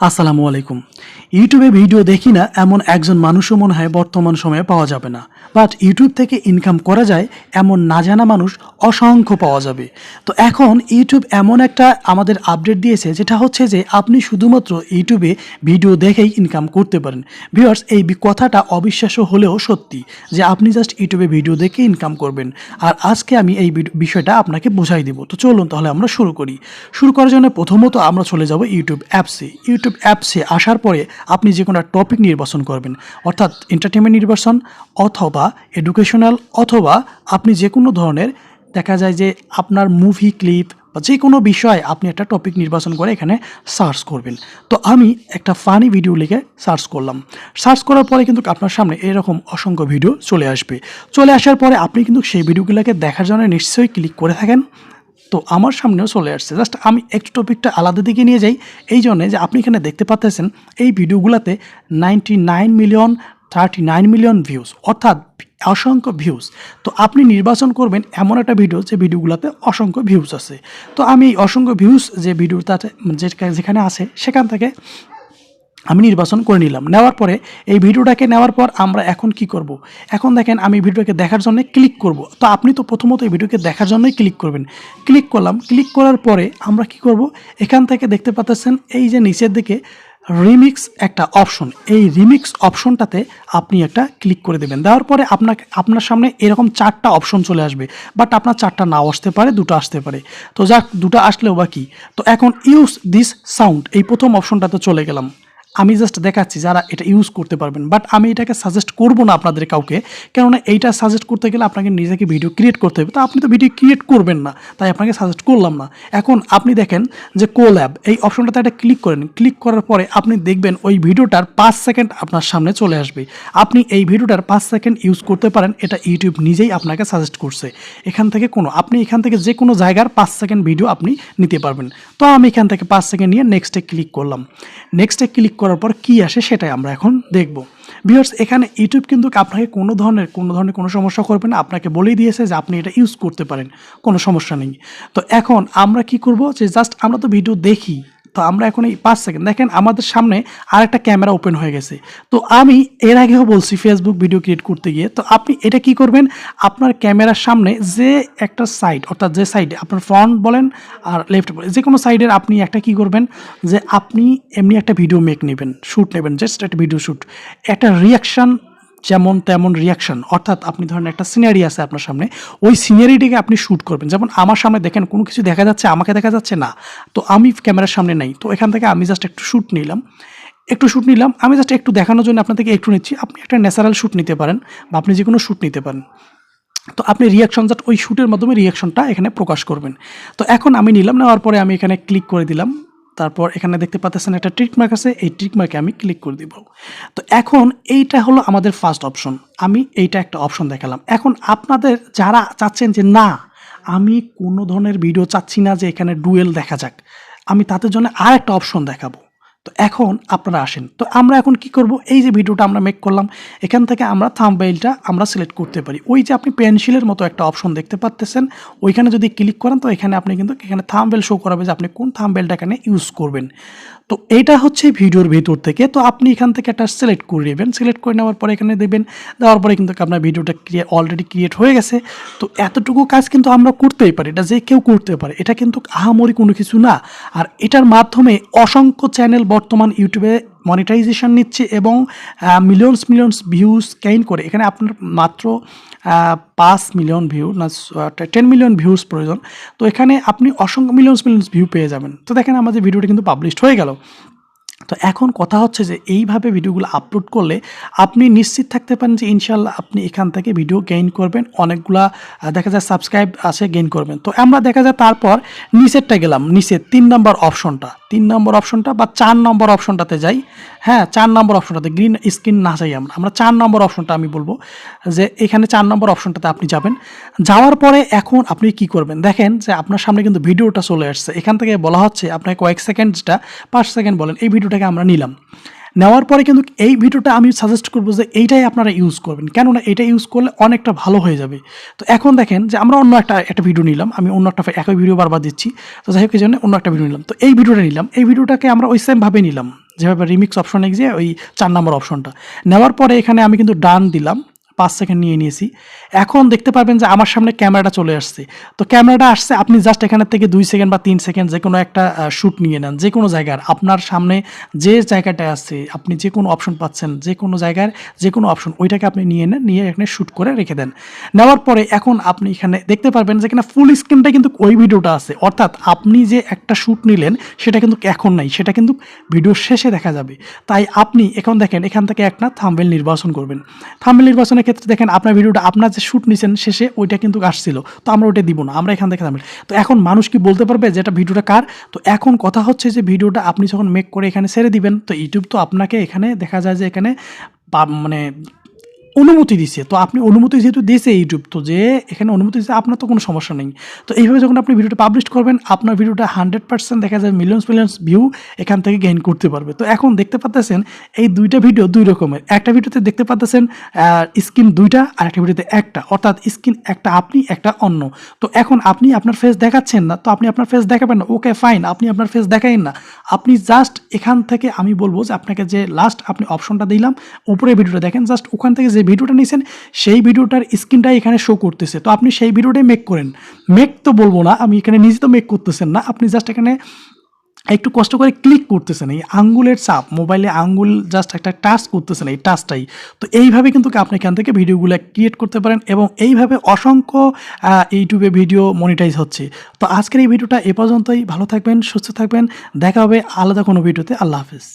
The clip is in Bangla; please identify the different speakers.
Speaker 1: আসসালামু আলাইকুম। ইউটিউবে ভিডিও দেখি না এমন একজন মানুষও মনে হয় বর্তমান সময়ে পাওয়া যাবে না, বাট ইউটিউব থেকে ইনকাম করা যায় এমন না জানা মানুষ অসংখ্য পাওয়া যাবে। তো এখন ইউটিউব এমন একটা আমাদের আপডেট দিয়েছে, যেটা হচ্ছে যে আপনি শুধুমাত্র ইউটিউবে ভিডিও দেখেই ইনকাম করতে পারেন। ভিউয়ার্স, এই কথাটা অবিশ্বাস্য হলেও সত্যি যে আপনি জাস্ট ইউটিউবে ভিডিও দেখে ইনকাম করবেন। আর আজকে আমি এই বিষয়টা আপনাকে বোঝাই দিব। তো চলুন তাহলে আমরা শুরু করি। শুরু করার জন্য প্রথমত আমরা চলে যাব ইউটিউব অ্যাপসে আসার পরে আপনি যে কোনো টপিক নির্বাচন করবেন, অর্থাৎ এন্টারটেনমেন্ট নির্বাচন অথবা এডুকেশনাল, অথবা আপনি যে কোনো ধরনের দেখা যায় যে আপনার মুভি ক্লিপ বা যে কোনো বিষয় আপনি একটা টপিক নির্বাচন করে এখানে সার্চ করবেন। তো আমি একটা ফানি ভিডিও লিখে সার্চ করলাম। সার্চ করার পরে কিন্তু আপনার সামনে এরকম অসংখ্য ভিডিও চলে আসবে। চলে আসার পরে আপনি কিন্তু সেই ভিডিওগুলোকে দেখার জন্য নিশ্চয়ই ক্লিক করে থাকেন। তো আমার সামনেও চলে আসছে। জাস্ট আমি একটু টপিকটা আলাদা দিকে নিয়ে যাই, এই জন্যে যে আপনি এখানে দেখতে পাচ্ছেন এই ভিডিওগুলোতে 39 মিলিয়ন ভিউজ, অর্থাৎ অসংখ্য ভিউজ। তো আপনি নির্বাচন করবেন এমন একটা ভিডিও যে ভিডিওগুলোতে অসংখ্য ভিউজ আছে। তো আমি এই অসংখ্য ভিউজ যে ভিডিওটাতে যেখানে আছে সেখান থেকে আমি নির্বাচন করে নিলাম। নেওয়ার পরে এই ভিডিওটাকে নেওয়ার পর আমরা এখন কি করব, এখন দেখেন আমি ভিডিওকে দেখার জন্য ক্লিক করব। তো আপনি তো প্রথমত এই ভিডিওকে দেখার জন্যই ক্লিক করবেন। ক্লিক করলাম। ক্লিক করার পরে আমরা কি করব, এখান থেকে দেখতে পাচ্ছেন এই যে নিচের দিকে রিমিক্স একটা অপশন, এই রিমিক্স অপশনটাতে আপনি একটা ক্লিক করে দেবেন। দেওয়ার পরে আপনার সামনে এরকম 4টা অপশন চলে আসবে, বাট আপনার 4টা নাও আসতে পারে, 2টা আসতে পারে। তো যাক, 2টা আসলেও বা কি। তো এখন ইউজ দিস সাউন্ড, এই প্রথম অপশনটাতে চলে গেলাম। আমি জাস্ট দেখাচ্ছি যারা এটা ইউজ করতে পারবেন, বাট আমি এটাকে সাজেস্ট করব না আপনাদের কাউকে, কেননা এইটা সাজেস্ট করতে গেলে আপনাকে নিজেকে ভিডিও ক্রিয়েট করতে হবে। তো আপনি তো ভিডিও ক্রিয়েট করবেন না, তাই আপনাকে সাজেস্ট করলাম না। এখন আপনি দেখেন যে কোল্যাব, এই অপশনটাতে একটা ক্লিক করেন। ক্লিক করার পরে আপনি দেখবেন ওই ভিডিওটার 5 সেকেন্ড আপনার সামনে চলে আসবে। আপনি এই ভিডিওটার 5 সেকেন্ড ইউজ করতে পারেন, এটা ইউটিউব নিজেই আপনাকে সাজেস্ট করছে। এখান থেকে যে কোনো জায়গার 5 সেকেন্ড ভিডিও আপনি নিতে পারবেন। তো আমি এখান থেকে 5 সেকেন্ড নিয়ে নেক্সটে ক্লিক করলাম। নেক্সটে ক্লিক করার পর কি আসে সেটাই আমরা এখন দেখব। ভিউয়ার্স, এখানে ইউটিউব কিন্তু আপনাকে কোনো ধরনের কোনো সমস্যা করবে না। আপনাকে বলেই দিয়েছে যে আপনি এটা ইউজ করতে পারেন, কোনো সমস্যা নেই। তো এখন আমরা কি করব, যে জাস্ট আমরা তো ভিডিও দেখি। তো আমরা এখন এই 5 সেকেন্ড দেখেন আমাদের সামনে আরেকটা ক্যামেরা ওপেন হয়ে গেছে। তো আমি এর আগেও বলছি ফেসবুক ভিডিও ক্রিয়েট করতে গিয়ে, তো আপনি এটা কি করবেন, আপনার ক্যামেরার সামনে যে একটা সাইড, অর্থাৎ যে সাইডে আপনার ফ্রন্ট বলেন আর লেফট বলেন, যে কোনো সাইডের আপনি একটা কি করবেন, যে আপনি এমনি একটা ভিডিও শ্যুট নেবেন, জাস্ট একটা ভিডিও শ্যুট, একটা রিয়াকশান যেমন তেমন রিয়াকশান, অর্থাৎ আপনি ধরেন একটা সিনারি আছে আপনার সামনে, ওই সিনারিটিকে আপনি শ্যুট করবেন। যেমন আমার সামনে দেখেন কোনো কিছু দেখা যাচ্ছে, আমাকে দেখা যাচ্ছে না, তো আমি ক্যামেরার সামনে নাই। তো এখান থেকে আমি জাস্ট একটু শ্যুট নিলাম। আমি জাস্ট একটু দেখানোর জন্য আপনাদেরকে একটু নিচ্ছি। আপনি একটা ন্যাচারাল শ্যুট নিতে পারেন, বা আপনি যে কোনো শ্যুট নিতে পারেন। তো আপনি রিয়াকশন জাস্ট ওই শ্যুটের মাধ্যমে রিয়াকশনটা এখানে প্রকাশ করবেন। তো এখন আমি নিলাম, নেওয়ার পরে আমি এখানে ক্লিক করে দিলাম। তারপর এখানে দেখতে পাচ্ছেন একটা ট্রিক মার্ক আছে, এই ট্রিক মার্কে আমি ক্লিক করে দিব। তো এখন এইটা হলো আমাদের ফার্স্ট অপশন। আমি এইটা একটা অপশন দেখালাম। এখন আপনাদের যারা চাচ্ছেন যে না, আমি কোনো ধরনের ভিডিও চাচ্ছি না যে এখানে ডুয়েল দেখা যাক, আমি তাদের জন্য আর একটা অপশন দেখাবো। তো এখন আপনারা আসেন। তো আমরা এখন কি করব, এই যে ভিডিওটা আমরা মেক করলাম, এখান থেকে আমরা থাম্বনেইলটা আমরা সিলেক্ট করতে পারি। ওই যে আপনি পেন্সিলের মতো একটা অপশন দেখতে পাচ্ছেন, ওইখানে যদি ক্লিক করেন তো এখানে আপনি কিন্তু এখানে থাম্বনেইল শো করাবে যে আপনি কোন থাম্বনেইলটা এখানে ইউজ করবেন। তো এইটা হচ্ছে ভিডিওর ভেতর থেকে। তো আপনি এখান থেকে একটা সিলেক্ট করে নেবেন। সিলেক্ট করে নেওয়ার পরে এখানে দেবেন, দেওয়ার পরে কিন্তু আপনার ভিডিওটা অলরেডি ক্রিয়েট হয়ে গেছে। তো এতটুকু কাজ কিন্তু আমরা করতেই পারি, এটা যে কেউ করতে পারে, এটা কিন্তু আহামরি কোনো কিছু না। আর এটার মাধ্যমে অসংখ্য চ্যানেল বর্তমান ইউটিউবে মনিটাইজেশন নিচ্ছে এবং মিলিয়নস ভিউজ গেইন করে। এখানে আপনার মাত্র 5 মিলিয়ন ভিউ না 10 মিলিয়ন ভিউজ প্রয়োজন। তো এখানে আপনি অসংখ্য মিলিয়নস ভিউ পেয়ে যাবেন। তো দেখেন আমাদের ভিডিওটা কিন্তু পাবলিশড হয়ে গেল। তো এখন কথা হচ্ছে যে এইভাবে ভিডিওগুলো আপলোড করলে আপনি নিশ্চিত থাকতে পারেন যে ইনশাল্লাহ আপনি এখান থেকে ভিডিও গেইন করবেন, অনেকগুলা দেখা যায় সাবস্ক্রাইব আছে গেইন করবেন। তো আমরা দেখা যায় তারপর নিচেরটা গেলাম, নিচে 3 নম্বর অপশনটা বা 4 নম্বর অপশনটাতে যাই। হ্যাঁ, 4 নম্বর অপশনটাতে গ্রিন স্ক্রিন না যাই আমরা 4 নম্বর অপশনটা আমি বলবো যে এখানে 4 নম্বর অপশনটাতে আপনি যাবেন। যাওয়ার পরে এখন আপনি কি করবেন, দেখেন যে আপনার সামনে কিন্তু ভিডিওটা চলে আসছে। এখান থেকে বলা হচ্ছে আপনাকে কয়েক সেকেন্ডটা 5 সেকেন্ড বলেন, এই ভিডিওটাকে আমরা নিলাম। নেওয়ার পরে কিন্তু এই ভিডিওটা আমি সাজেস্ট করবো যে এইটাই আপনারা ইউজ করবেন, কেননা এটা ইউজ করলে অনেকটা ভালো হয়ে যাবে। তো এখন দেখেন যে আমরা অন্য একটা ভিডিও নিলাম, আমি অন্য একটা একই ভিডিও বারবার দিচ্ছি। তো যাই হোক এই জন্য অন্য একটা ভিডিও নিলাম। তো এই ভিডিওটা নিলাম, এই ভিডিওটাকে আমরা ওই সেমভাবে নিলাম, যেভাবে রিমিক্স অপশনে গিয়ে ওই 4 নম্বর অপশনটা নেওয়ার পরে এখানে আমি কিন্তু ডান দিলাম, 5 সেকেন্ড নিয়ে নিয়েছি। এখন দেখতে পারবেন যে আমার সামনে ক্যামেরাটা চলে আসছে। তো ক্যামেরাটা আসছে, আপনি জাস্ট এখানের থেকে 2 সেকেন্ড বা 3 সেকেন্ড যে কোনো একটা শ্যুট নিয়ে নেন, যে কোনো জায়গার আপনার সামনে যে জায়গাটায় আছে, আপনি যে কোনো অপশন পাচ্ছেন, যে কোনো জায়গার যে কোনো অপশন ওইটাকে আপনি নিয়ে নেন, নিয়ে এখানে শ্যুট করে রেখে দেন। নেওয়ার পরে এখন আপনি এখানে দেখতে পারবেন যে এখানে ফুল স্ক্রিনটা কিন্তু ওই ভিডিওটা আছে, অর্থাৎ আপনি যে একটা শ্যুট নিলেন সেটা কিন্তু এখন নাই, সেটা কিন্তু ভিডিওর শেষে দেখা যাবে। তাই আপনি এখন দেখেন এখান থেকে একটা থাম্বনেল নির্বাচন করবেন। থাম্বনেল নির্বাচনের ক্ষেত্রে দেখেন আপনার ভিডিওটা আপনার যে শ্যুট নিছেন শেষে ওইটা কিন্তু আসছিল, তো আমরা ওইটা দিব না, আমরা এখান থেকে থাম্বনেল। তো এখন মানুষ কি বলতে পারবে যে এটা ভিডিওটা কার? তো এখন কথা হচ্ছে যে ভিডিওটা আপনি যখন মেক করে এখানে ছেড়ে দিবেন, তো ইউটিউব তো আপনাকে এখানে দেখা যায় যে এখানে মানে অনুমতি দিছে। তো আপনি অনুমতি যেহেতু দিয়েছে ইউটিউব, তো যে এখানে অনুমতি দিয়েছে আপনার তো কোনো সমস্যা নেই। তো এইভাবে যখন আপনি ভিডিওটা পাবলিশ করবেন, আপনার ভিডিওটা 100% দেখা যায় মিলিয়ন্স ভিউ এখান থেকে গেইন করতে পারবে। তো এখন দেখতে পাচ্ছেন এই দুইটা ভিডিও দুই রকমের। একটা ভিডিওতে দেখতে পাচ্ছেন স্ক্রিন দুইটা, আর একটা ভিডিওতে একটা, অর্থাৎ স্ক্রিন একটা আপনি, একটা অন্য। তো এখন আপনি আপনার ফেস দেখাচ্ছেন না, তো আপনি আপনার ফেস দেখাবেন না, ওকে ফাইন, আপনি আপনার ফেস দেখাইন না। আপনি জাস্ট এখান থেকে আমি বলবো যে আপনাকে যে লাস্ট আপনি অপশনটা দিলাম উপরে ভিডিওটা দেখেন, জাস্ট ওখান থেকে যে ভিডিওটা নিয়েছেন সেই ভিডিওটার স্ক্রিনটাই এখানে শো করতেছে। তো আপনি সেই ভিডিওটাই মেক করেন। মেক তো বলবো না, আমি এখানে নিজে তো মেক করতেছেন না, আপনি জাস্ট এখানে একটু কষ্ট করে ক্লিক করতেছেন, এই আঙ্গুলের চাপ, মোবাইলে আঙ্গুল জাস্ট একটা টাচ করতেছেন, এই টাচটাই। তো এইভাবে কিন্তু আপনি এখান থেকে ভিডিওগুলো ক্রিয়েট করতে পারেন, এবং এইভাবে অসংখ্য ইউটিউবে ভিডিও মনিটাইজ হচ্ছে। তো আজকের এই ভিডিওটা এ পর্যন্তই। ভালো থাকবেন, সুস্থ থাকবেন, দেখা হবে আলাদা কোনো ভিডিওতে। আল্লাহ হাফেজ।